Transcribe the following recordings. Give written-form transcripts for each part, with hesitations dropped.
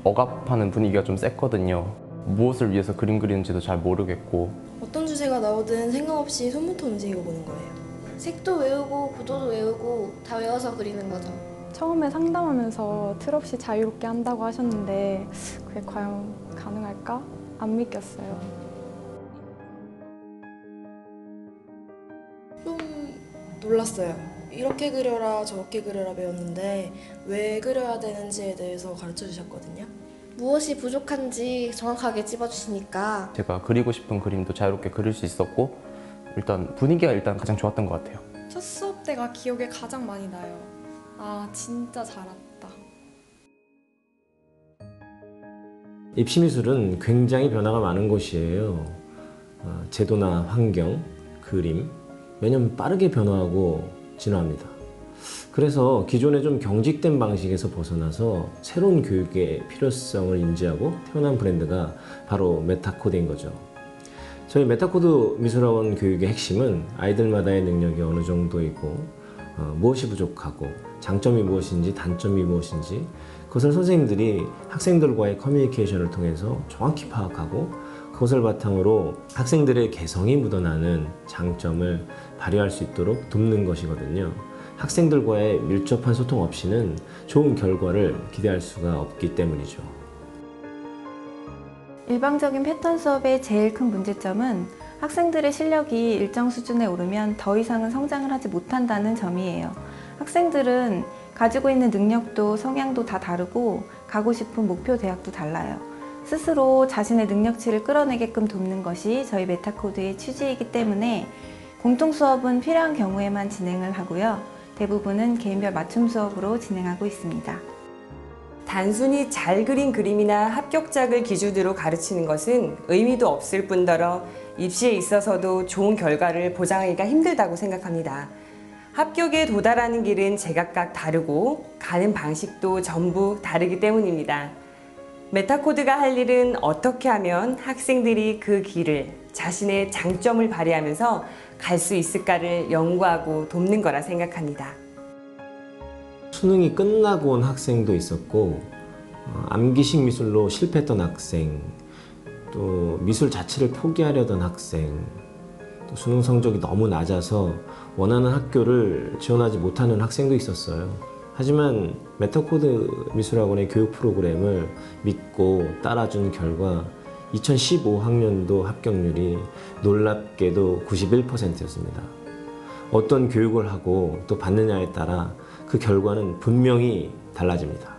억압하는 분위기가 좀 셌거든요. 무엇을 위해서 그림 그리는지도 잘 모르겠고. 어떤 주제가 나오든 생각 없이 손부터 움직이고 보는 거예요. 색도 외우고 구도도 외우고 다 외워서 그리는 거죠. 처음에 상담하면서 틀 없이 자유롭게 한다고 하셨는데 그게 과연 가능할까? 안 믿겼어요. 좀 놀랐어요. 이렇게 그려라 저렇게 그려라 배웠는데 왜 그려야 되는지에 대해서 가르쳐 주셨거든요. 무엇이 부족한지 정확하게 찝어주시니까 제가 그리고 싶은 그림도 자유롭게 그릴 수 있었고, 일단 분위기가 가장 좋았던 것 같아요. 첫 수업 때가 기억에 가장 많이 나요. 아, 진짜 잘 왔다. 입시미술은 굉장히 변화가 많은 곳이에요. 제도나 환경, 그림, 매년 빠르게 변화하고 진화합니다. 그래서 기존의 좀 경직된 방식에서 벗어나서 새로운 교육의 필요성을 인지하고 태어난 브랜드가 바로 메타코드인 거죠. 저희 메타코드 미술학원 교육의 핵심은 아이들마다의 능력이 어느 정도이고 무엇이 부족하고 장점이 무엇인지 단점이 무엇인지 그것을 선생님들이 학생들과의 커뮤니케이션을 통해서 정확히 파악하고 그것을 바탕으로 학생들의 개성이 묻어나는 장점을 발휘할 수 있도록 돕는 것이거든요. 학생들과의 밀접한 소통 없이는 좋은 결과를 기대할 수가 없기 때문이죠. 일방적인 패턴 수업의 제일 큰 문제점은 학생들의 실력이 일정 수준에 오르면 더 이상은 성장을 하지 못한다는 점이에요. 학생들은 가지고 있는 능력도 성향도 다 다르고 가고 싶은 목표 대학도 달라요. 스스로 자신의 능력치를 끌어내게끔 돕는 것이 저희 메타코드의 취지이기 때문에 공통 수업은 필요한 경우에만 진행을 하고요. 대부분은 개인별 맞춤 수업으로 진행하고 있습니다. 단순히 잘 그린 그림이나 합격작을 기준으로 가르치는 것은 의미도 없을 뿐더러 입시에 있어서도 좋은 결과를 보장하기가 힘들다고 생각합니다. 합격에 도달하는 길은 제각각 다르고 가는 방식도 전부 다르기 때문입니다. 메타코드가 할 일은 어떻게 하면 학생들이 그 길을 자신의 장점을 발휘하면서 갈 수 있을까를 연구하고 돕는 거라 생각합니다. 수능이 끝나고 온 학생도 있었고 암기식 미술로 실패했던 학생, 또 미술 자체를 포기하려던 학생, 또 수능 성적이 너무 낮아서 원하는 학교를 지원하지 못하는 학생도 있었어요. 하지만 메타코드 미술학원의 교육 프로그램을 믿고 따라준 결과 2015학년도 합격률이 놀랍게도 91%였습니다. 어떤 교육을 하고 또 받느냐에 따라 그 결과는 분명히 달라집니다.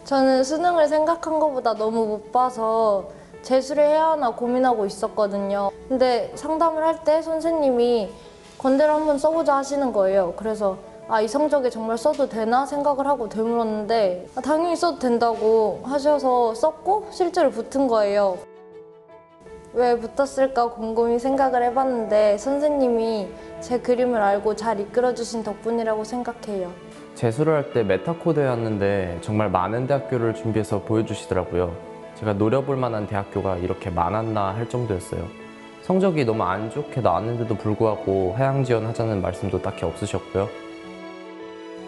저는 수능을 생각한 것보다 너무 못 봐서 재수를 해야 하나 고민하고 있었거든요. 근데 상담을 할 때 선생님이 건대를 한번 써보자 하시는 거예요. 그래서 이 성적에 정말 써도 되나 생각을 하고 되물었는데 당연히 써도 된다고 하셔서 썼고 실제로 붙은 거예요. 왜 붙었을까 곰곰이 생각을 해봤는데 선생님이 제 그림을 알고 잘 이끌어주신 덕분이라고 생각해요. 재수를 할 때 메타코드였는데 정말 많은 대학교를 준비해서 보여주시더라고요. 제가 노려볼 만한 대학교가 이렇게 많았나 할 정도였어요. 성적이 너무 안 좋게 나왔는데도 불구하고 하향 지원하자는 말씀도 딱히 없으셨고요.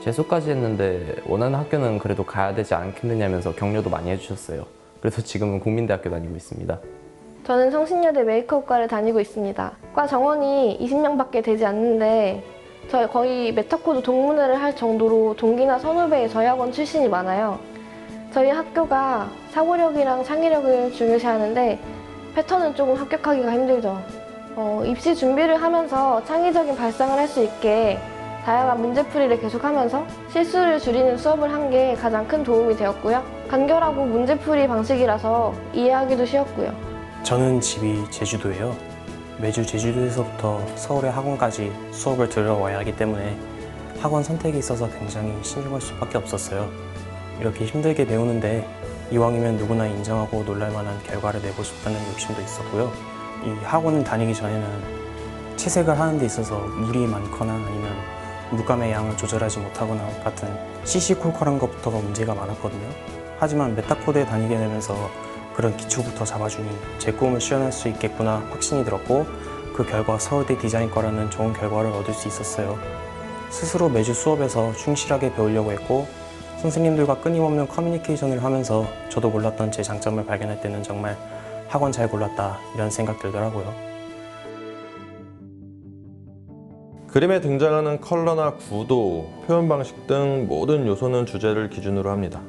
재수까지 했는데 원하는 학교는 그래도 가야 되지 않겠느냐면서 격려도 많이 해주셨어요. 그래서 지금은 국민대학교 다니고 있습니다. 저는 성신여대 메이크업과를 다니고 있습니다. 과 정원이 20명밖에 되지 않는데 저희 거의 메타코드 동문회를 할 정도로 동기나 선후배의 저희 학원 출신이 많아요. 저희 학교가 사고력이랑 창의력을 중요시하는데 패턴은 조금 합격하기가 힘들죠. 입시 준비를 하면서 창의적인 발상을 할 수 있게 다양한 문제풀이를 계속하면서 실수를 줄이는 수업을 한 게 가장 큰 도움이 되었고요. 간결하고 문제풀이 방식이라서 이해하기도 쉬웠고요. 저는 집이 제주도예요. 매주 제주도에서부터 서울의 학원까지 수업을 들어와야 하기 때문에 학원 선택에 있어서 굉장히 신중할 수밖에 없었어요. 이렇게 힘들게 배우는데 이왕이면 누구나 인정하고 놀랄만한 결과를 내고 싶다는 욕심도 있었고요. 이 학원을 다니기 전에는 채색을 하는 데 있어서 물이 많거나 아니면 물감의 양을 조절하지 못하거나 같은 시시콜콜한 것부터가 문제가 많았거든요. 하지만 메타코드에 다니게 되면서 그런 기초부터 잡아주니 제 꿈을 실현할 수 있겠구나 확신이 들었고 그 결과 서울대 디자인과라는 좋은 결과를 얻을 수 있었어요. 스스로 매주 수업에서 충실하게 배우려고 했고 선생님들과 끊임없는 커뮤니케이션을 하면서 저도 몰랐던 제 장점을 발견할 때는 정말 학원 잘 골랐다 이런 생각 들더라고요. 그림에 등장하는 컬러나 구도, 표현 방식 등 모든 요소는 주제를 기준으로 합니다.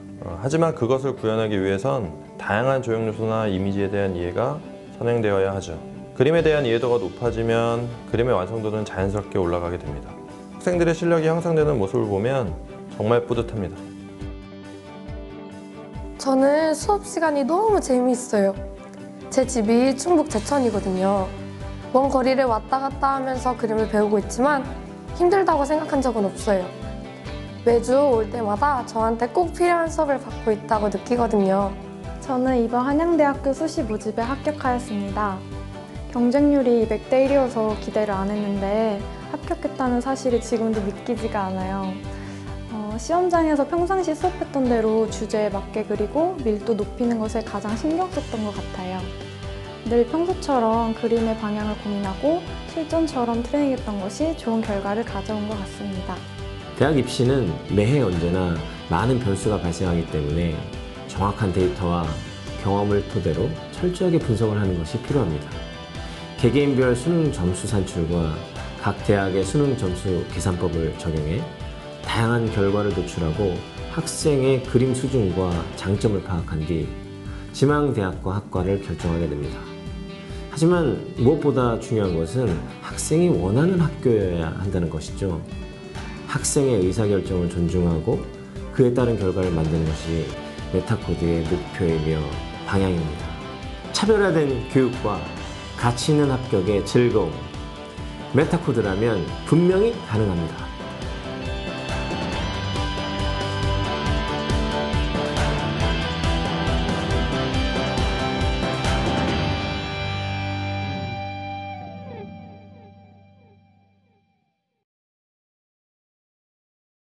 하지만 그것을 구현하기 위해선 다양한 조형 요소나 이미지에 대한 이해가 선행되어야 하죠. 그림에 대한 이해도가 높아지면 그림의 완성도는 자연스럽게 올라가게 됩니다. 학생들의 실력이 향상되는 모습을 보면 정말 뿌듯합니다. 저는 수업 시간이 너무 재미있어요. 제 집이 충북 제천이거든요. 먼 거리를 왔다 갔다 하면서 그림을 배우고 있지만 힘들다고 생각한 적은 없어요. 매주 올 때마다 저한테 꼭 필요한 수업을 받고 있다고 느끼거든요. 저는 이번 한양대학교 수시 모집에 합격하였습니다. 경쟁률이 100대 1이어서 기대를 안 했는데 합격했다는 사실이 지금도 믿기지가 않아요. 시험장에서 평상시 수업했던 대로 주제에 맞게 그리고 밀도 높이는 것에 가장 신경 썼던 것 같아요. 늘 평소처럼 그림의 방향을 고민하고 실전처럼 트레이닝했던 것이 좋은 결과를 가져온 것 같습니다. 대학 입시는 매해 언제나 많은 변수가 발생하기 때문에 정확한 데이터와 경험을 토대로 철저하게 분석을 하는 것이 필요합니다. 개개인별 수능 점수 산출과 각 대학의 수능 점수 계산법을 적용해 다양한 결과를 도출하고 학생의 그림 수준과 장점을 파악한 뒤 지망대학과 학과를 결정하게 됩니다. 하지만 무엇보다 중요한 것은 학생이 원하는 학교여야 한다는 것이죠. 학생의 의사결정을 존중하고 그에 따른 결과를 만드는 것이 메타코드의 목표이며 방향입니다. 차별화된 교육과 가치 있는 합격의 즐거움, 메타코드라면 분명히 가능합니다.